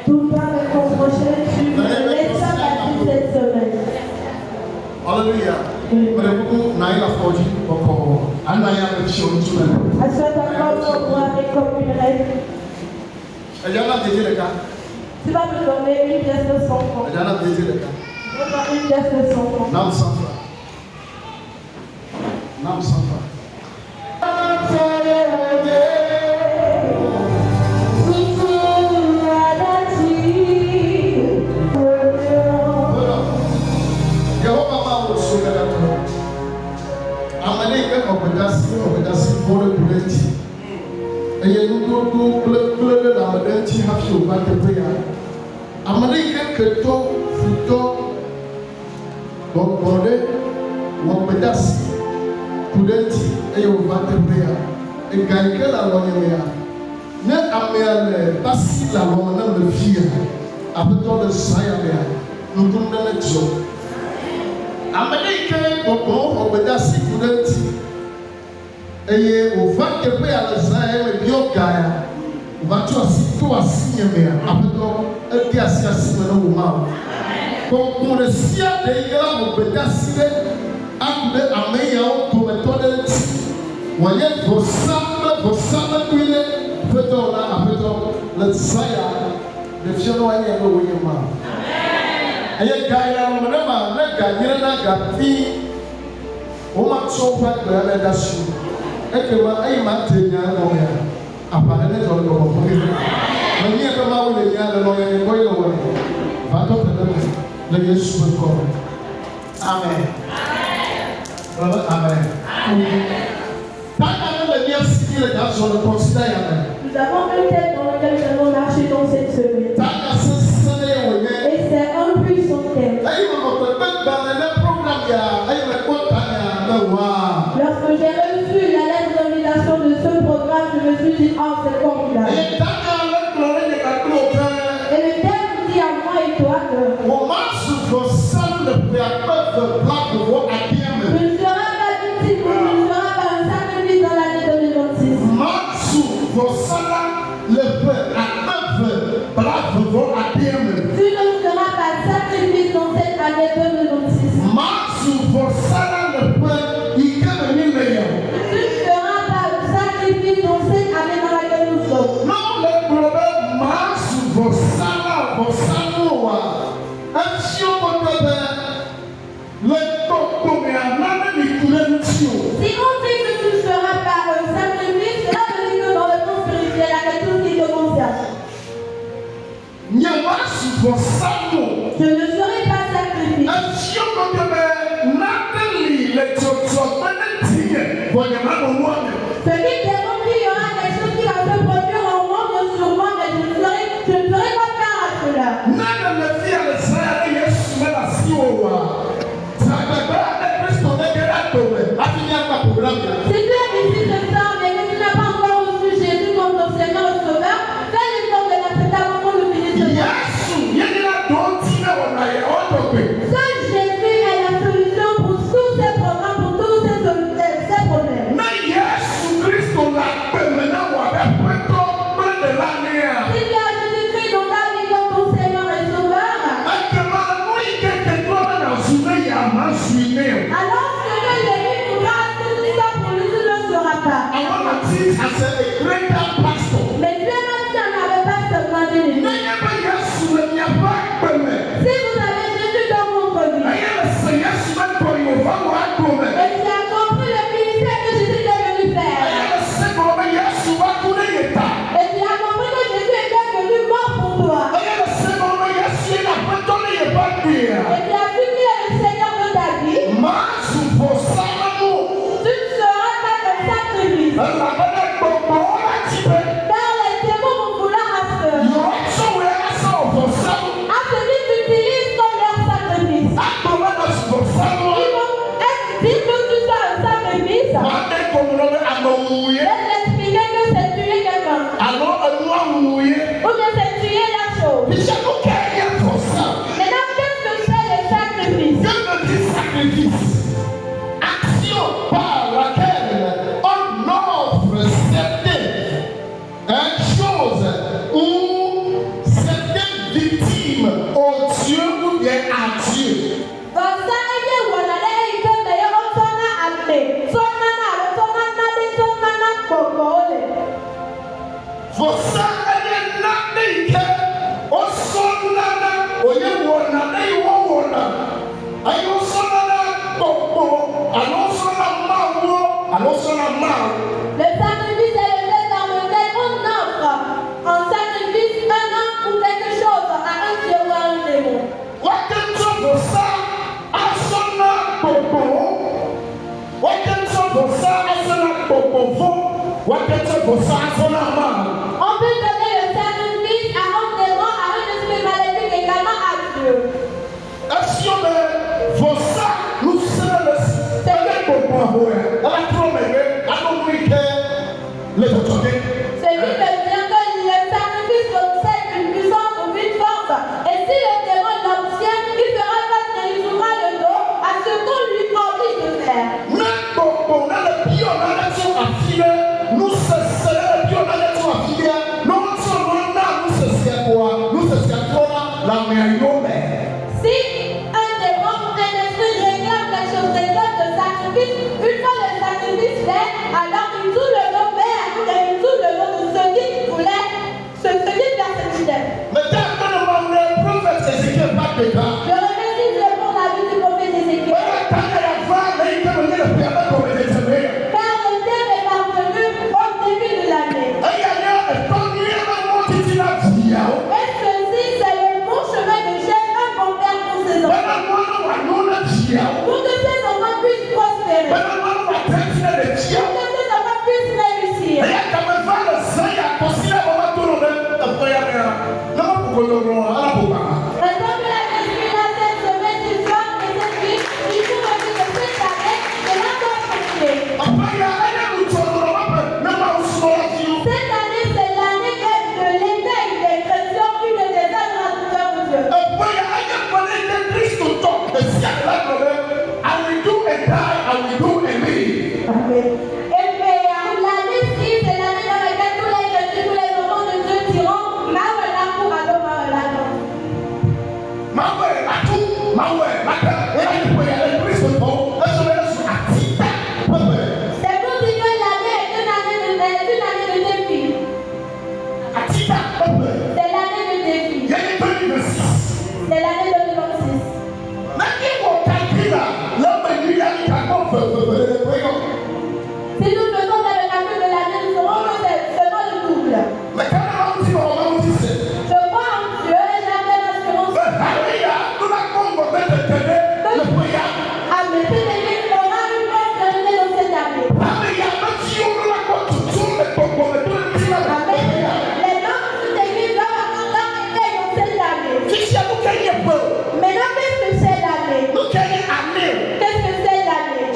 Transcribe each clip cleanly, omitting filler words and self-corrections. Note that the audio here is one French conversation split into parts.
Tout pas me reprocher, tu me laisses ça passer cette semaine. Hallelujah. Tu vas me donner une pièce de 100 francs. Je vais donner une pièce de 100 francs. Nous avons un thème dans lequel nous allons marcher dans cette semaine. Et c'est un puissant thème. Lorsque j'ai reçu la lettre d'invitation de ce programme, je me suis dit, oh, c'est formidable. Et le thème dit à moi et toi que je ne serai pas victime, je ne serai pas un sacrifice dans l'année 2026. Tu ne seras pas sacrifice dans cette année 2026. Tu ne seras pas un sacrifice dans cette année dans laquelle nous sommes. Si on dit que tu ne seras pas un sacrifice, cela veut dire que dans le temps spirituel, il y a quelque chose qui te concerne. Je ne serai pas sacrifice. Ce qui démontre qu'il y aura quelque chose qui va se produire en moi, sur moi, mais je ne ferai pas part à cela. Si tu es ici ce soir, mais que tu n'as pas encore reçu Jésus comme ton Seigneur et Sauveur, fais l'effort de l'accepter avant qu'on le finisse ce soir. Seul Jésus est la solution pour tous ces programmes, pour tous ces problèmes. Si tu as Jésus-Christ dans ta vie comme ton Seigneur et Sauveur, alors Seigneur, il voudra que tout ça pour lui, tu ne seras pas. Mais Dieu m'a dit qu'on n'avait pas seulement de lui. Si vous avez Jésus dans votre vie, et tu as compris le ministère que Jésus est venu faire, et tu as compris que Jésus était venu mort pour toi, et tu as vu qu'il est le Seigneur de ta vie, tu ne seras pas un sacrifice. On peut donner le sacrifice à un démon, à un esprit maléfique, également à Dieu. Celui que vient que le sacrifice possède une puissance ou une force. Et si le démon l'obtient, il fera face et il jouera le dos à ce qu'on lui oblige de faire. Si un démon ou un esprit réclame quelque chose, réclame de sacrifice, une fois le sacrifice fait, alors il joue le dos vers et il joue le dos de celui qui voulait, celui qui persécutait. Je remercie Dieu pour la vie du prophète Ézéchiel. Car le thème est parvenu au début de l'année. Et ceci, c'est le bon chemin de Dieu, un bon père pour ses enfants. Pour que ses enfants puissent prospérer. Pour que ses enfants puissent réussir. Raison de la discipline cette semaine du soir et cette nuit, il faut me dire que cette année, cela doit continuer. Cette année, c'est l'année de l'éveil des chrétiens, une des adorateurs de Dieu. Et puis, l'année 6, c'est l'année dans laquelle tous les chrétiens, tous les enfants de Dieu diront Mawela pour Ado, Mawela non. C'est pour dire que l'année est une année de défi. C'est l'année de défi. C'est l'année 2026. Si nous faisons dans le calcul de l'année, nous saurons que c'est seulement le double. Je crois en Dieu et j'avais l'assurance. Amen. Cette église aura une prospérité dans cette année. Amen. Les membres de cette église doivent avoir leur éveil dans cette année. Maintenant, qu'est-ce que c'est l'année? Qu'est-ce que c'est l'année?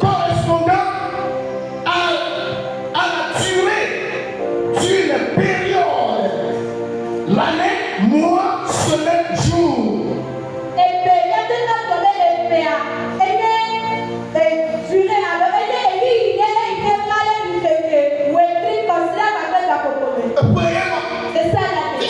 Correspondant à la durée d'une période, l'année, mois, semaine, jour. Et puis, il y a deux ans de l'EPA. Et durée alors, et il est malin du février. Ou écrit comme cela, va faire la popole. C'est ça l'année.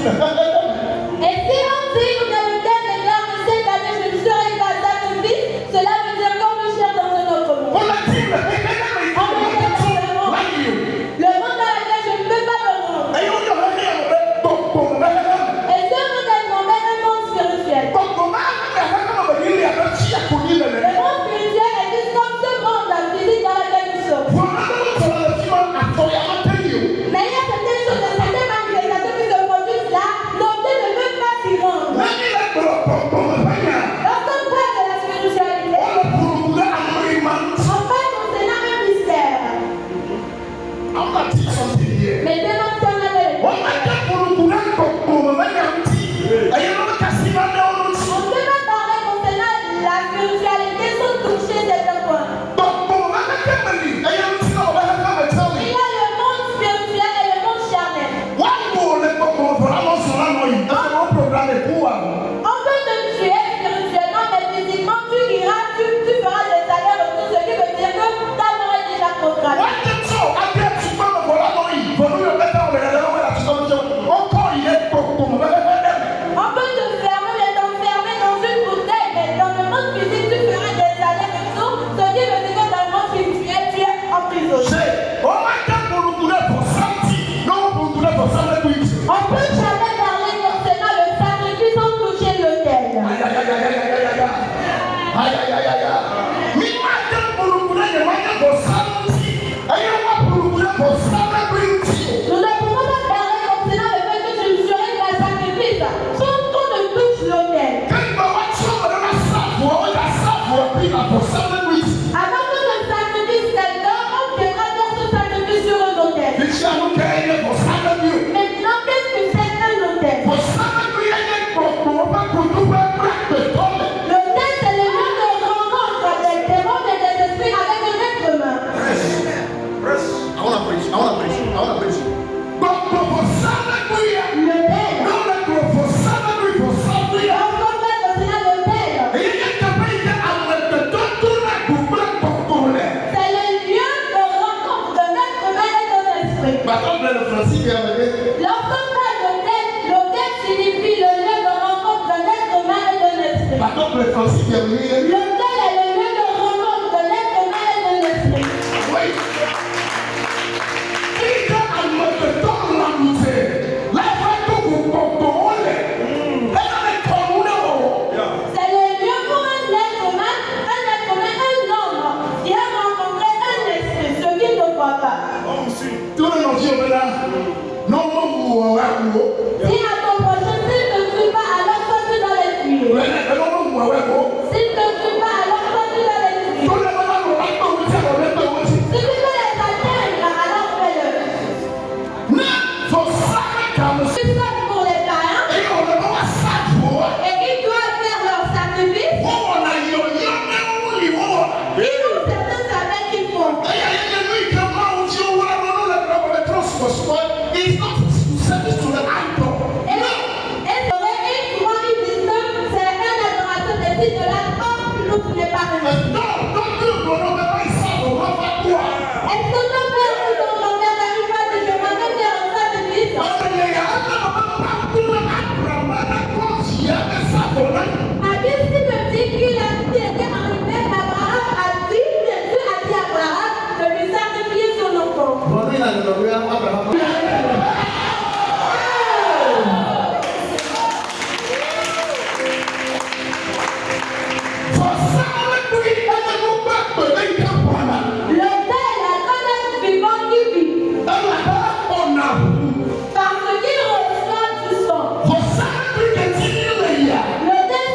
Et si on dit que dans le thème de l'heure de cette année, je ne serai pas sacrifice, cela veut dire qu'on me cherche dans un autre monde. Le monde dans lequel je ne peux pas me rendre. Et ce monde est nommé un monde spirituel. Le monde spirituel existe comme ce monde physique dans lequel nous sommes. Mais il y a certaines choses, certaines manifestations qui se produisent là,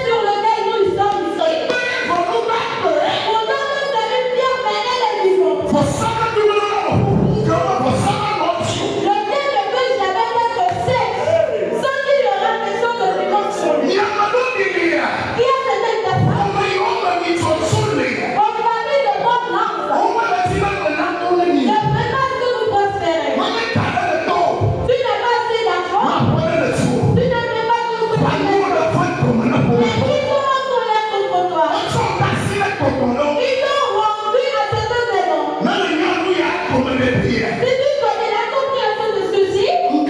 sur lequel nous sommes ici. Pourtant, nous savons bien mener les visions. Le Dieu ne peut jamais être sec sans qu'il y aura quelque chose de vivant sur lui. Qui a cette personne? Votre famille de bonne lance. Ne fait pas que vous prospérez. Tu n'as pas assez d'argent. Tu ne fais pas que vous prospérez. Mais qui sont en colère contre toi? Ils t'ont rendu à cet événement. Si tu connais la compréhension de ceci, il y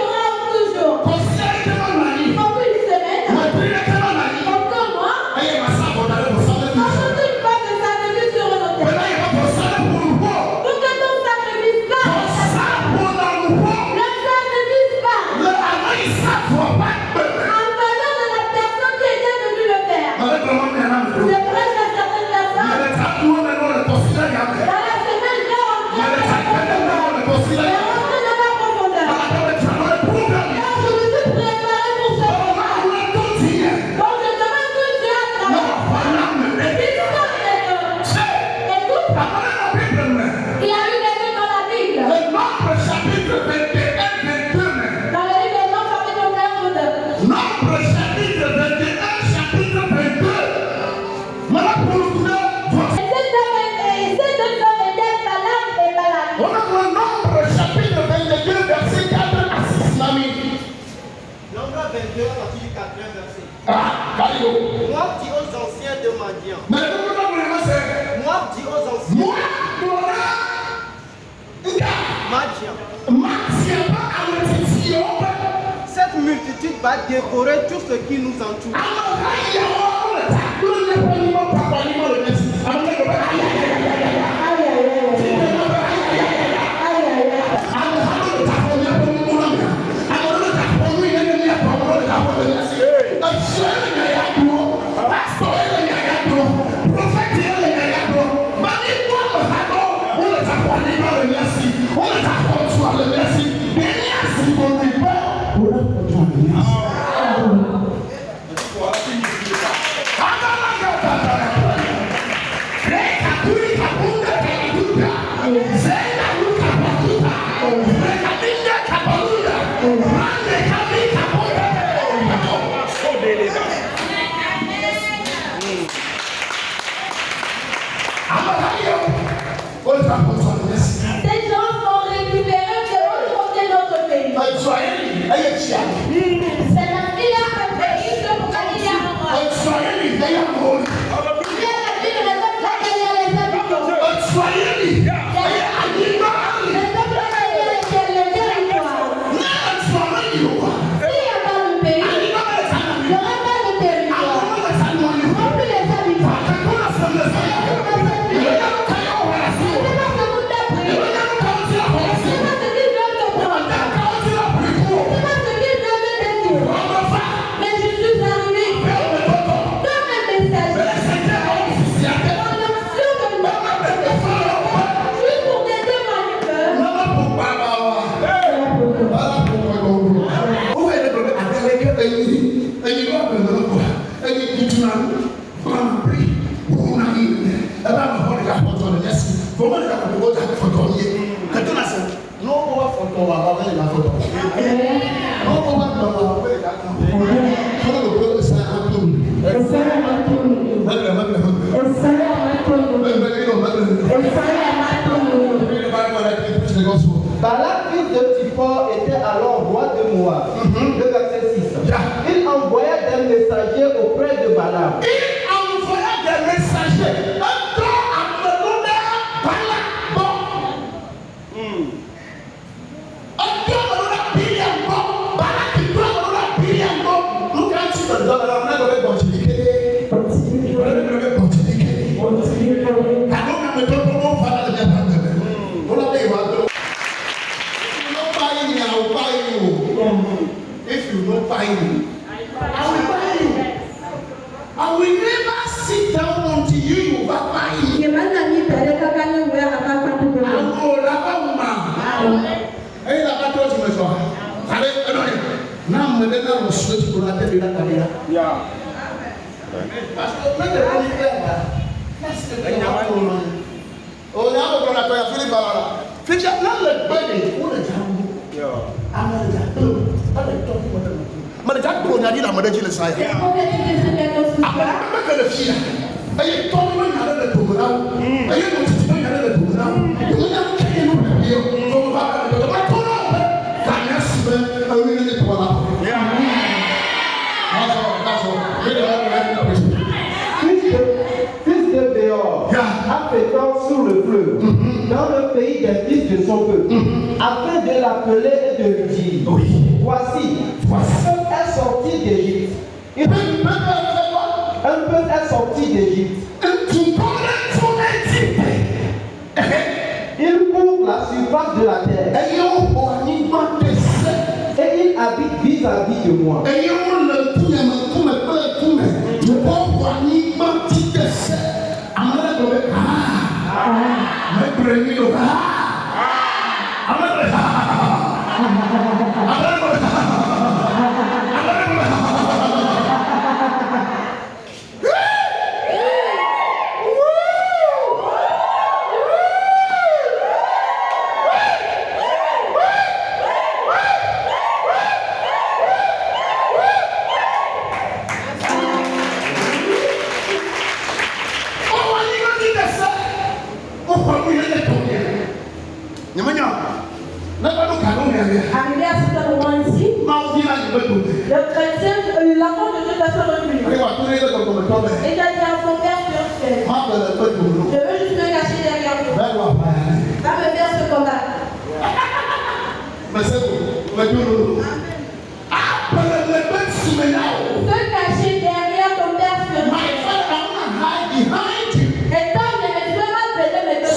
aura toujours encore une semaine, encore un mois, encore une fois de sacrifice sur nos têtes. Pour que ton sacrifice parte. Le sacrifice part. En faveur de la personne qui était venue le faire. C'est vrai que certaines personnes, dans la semaine, vont rentrer dans la profondeur. Et rentrer dans la profondeur. Car je me suis préparé pour ce moment. Donc je demande que Dieu a travaillé. Il faut que écoute, il y a eu des mots dans la Bible. Dans le livre de Nombre, chapitre 22. Et ces deux hommes étaient Balaam et Balak. Nombre 21, partie du 4e verset. Moab dit aux anciens de Madian. Moab dit aux anciens Madian. Cette multitude va dévorer tout ce qui nous entoure. Ces gens sont récupérés de l'autre côté de notre pays. C'est la fille à un pays que vous allez y avoir. Il y a la ville de laquelle il y a les habitants. Les peuples laquelle il y a les territoires. S'il n'y a pas de pays, il n'y aura pas de territoire. Non plus les habitants. Mais je suis arrivé comme un messager. En option de moi, juste pour t'aider mon cœur. Balak, fils de Zippor, était alors roi de Moab. Le verset 6. Il envoya des messagers auprès de Balaam. If you don't buy me, I will buy you. I will never sit down until you buy me. I will Non, mais maintenant, on souhaite pour la tête de la carrière. Parce que même les militaires, c'est le oh, là, on a fait Philippe Barara. Philippe, là, le bébé, on est déjà mais le gars on a dit la mode de l'Israël. Après que le fils, il est tombé dans le programme. Il est tombé dans le programme. Il a créé une vidéo. On va faire le programme. Quand il y a souvent un million de dollars. Fils de Béor, affectant sur le fleuve, dans le pays des fils de son peuple, afin de l'appeler et de lui dire, voici, est sorti d'Égypte. Un peuple est sorti d'Égypte. Il couvre la surface de la terre. Et il habite vis-à-vis de moi. Arrivé à ce moment-ci, le chrétien, l'enfant de Dieu va se reculer. Et il a dit à son père spirituel, je veux juste me cacher derrière vous. Va me faire ce combat. Se cacher derrière ton père spirituel. Et tant que je vais m'appeler mes deux.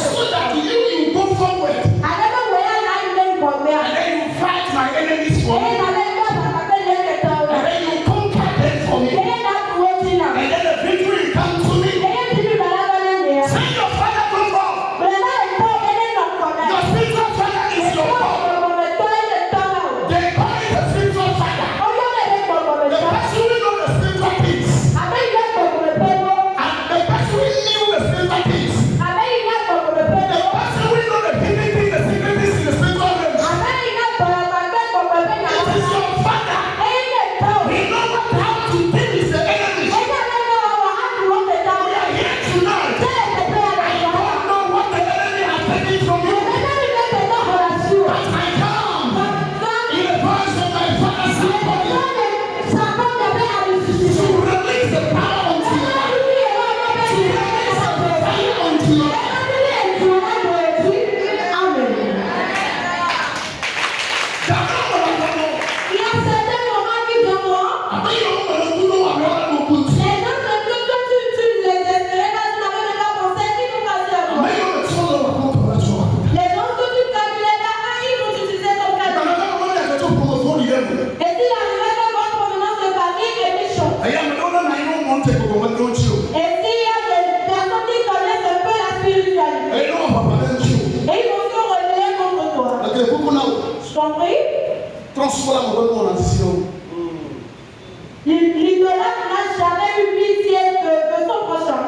L'idolâtre n'a jamais eu pitié de son prochain.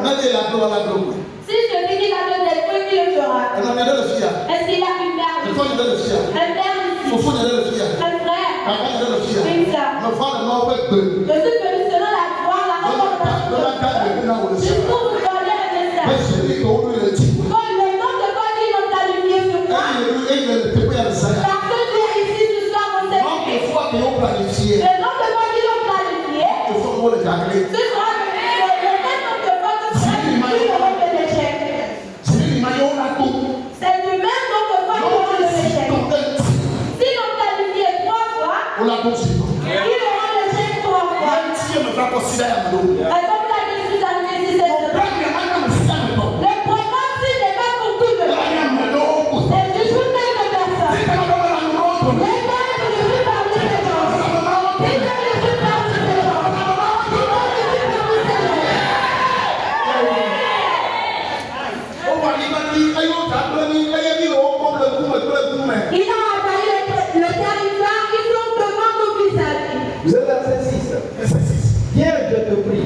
Si celui qui l'a de détruire, qui le fera? Est-ce qu'il a une mère? Un père ici? Un frère? Une sœur? Je suis venu selon la foi, la recommandation de Dieu. Je trouve vous donner un message. Quand le nom de God dit l'ont qualifié sur moi, parce que tu es ici ce soir, mon Seigneur. Le nom de God dit l'ont qualifié. Ce sera le même nom de God que tu as dit le nom de l'échec. C'est le même nom de God qui aura l'échec. Si l'on qualifié 3 fois, il aura l'échec 3 fois. Comme la Jésus a dit, c'est le programme, s'il n'est pas pour tout le monde. C'est juste une personne. Les gens ne suis pas parmi les gens. Les gens ne suis pas parmi les gens. Il a envahi le territoire, ils sont devant nos visages. Le verset 6. Verset 6. Viens, je te prie.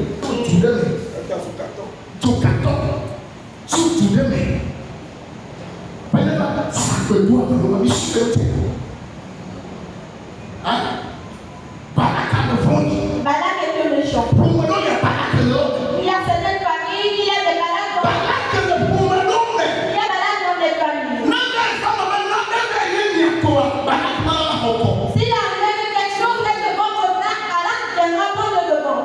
Balak était méchant. Il y a certaines familles, il y a des Balak dans il y a Balak dans les familles. S'il arrive quelque chose, elle te montre au plat, Balak viendra prendre le devant.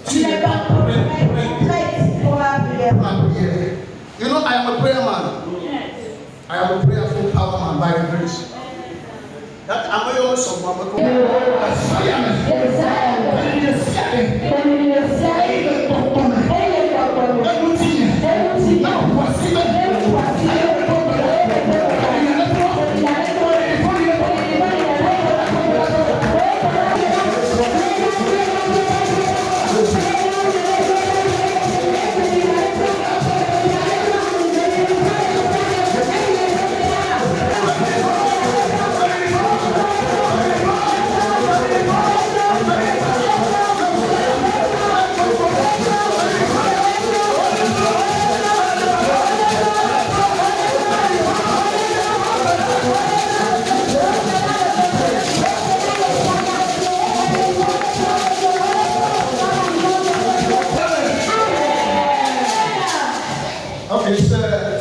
Tu n'es pas prête pour la prière. You know, I am a prayer man. I am a prayerful power man by grace. That I'm a young son.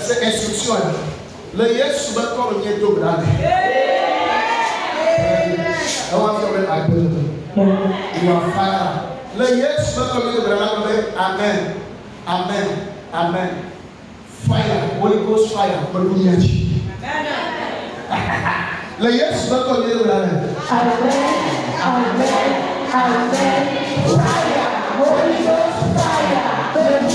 C'est instruction. Le yes va comme un yéto grave. I want to be able you are fire. Le yes va comme un yéto grave. Amen. Amen. Amen. Fire. Holy Ghost fire. Le yes va comme un yéto grave. Amen. Amen. Amen. Fire. Holy Ghost fire. Amen.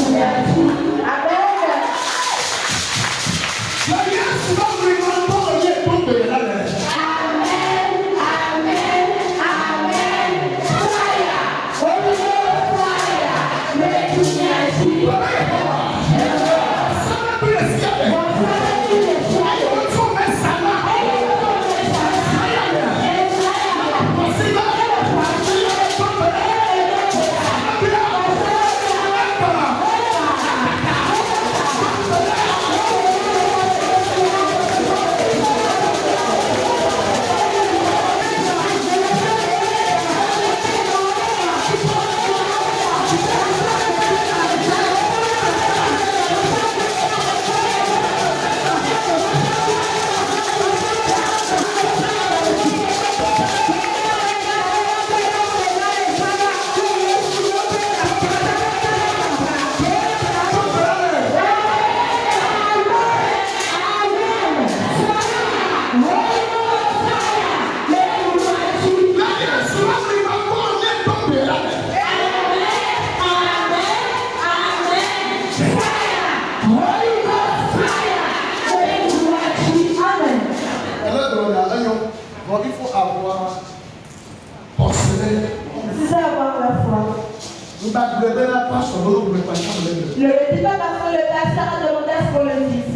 Il faut avoir pensé. C'est ça avoir la foi. Le ne dit pas parce que le pasteur a demandé à ce qu'on le dise.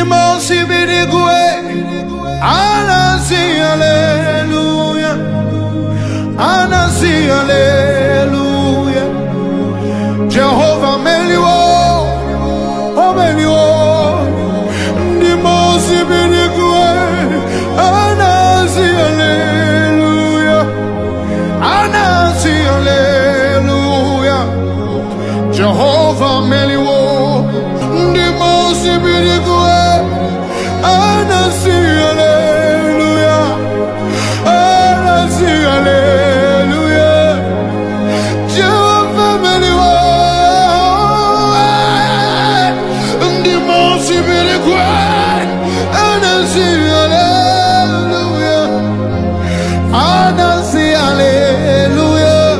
Ndimosi bidigwe. Anasi hallelujah. Anasi hallelujah. Jehovah Meliwo. Oh Meliwo. Ndimosi bidigwe. Anasi hallelujah. Anasi hallelujah. Jehovah Meliwo. Ndimosi bidigwe. Anasi hallelujah. Anasi hallelujah. Jehovah Meliwo. Ndimosi bidigwe. Anasi hallelujah. Anasi hallelujah.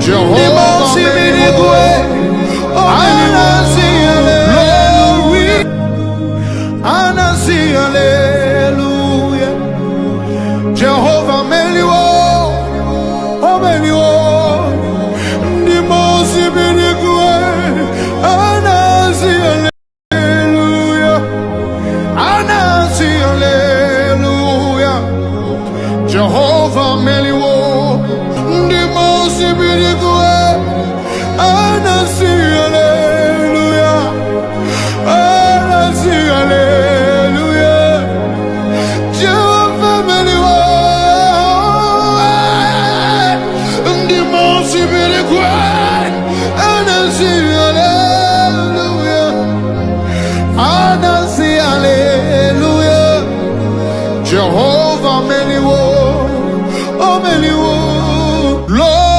Jehovah Meliwo. Anasi hallelujah. Anasi hallelujah. Jehovah Meliwo. Oh Meliwo. Ndimosi bidigwe. Anasi hallelujah. Anasi hallelujah. Jehovah Meliwo. Ndimosi bidigwe. Anasi hallelujah. Anasi hallelujah. Jehovah Meliwo. Ndimosi bidigwe. Anasi hallelujah. Anasi hallelujah. Jehovah Meliwo. Oh Meliwo. Lord.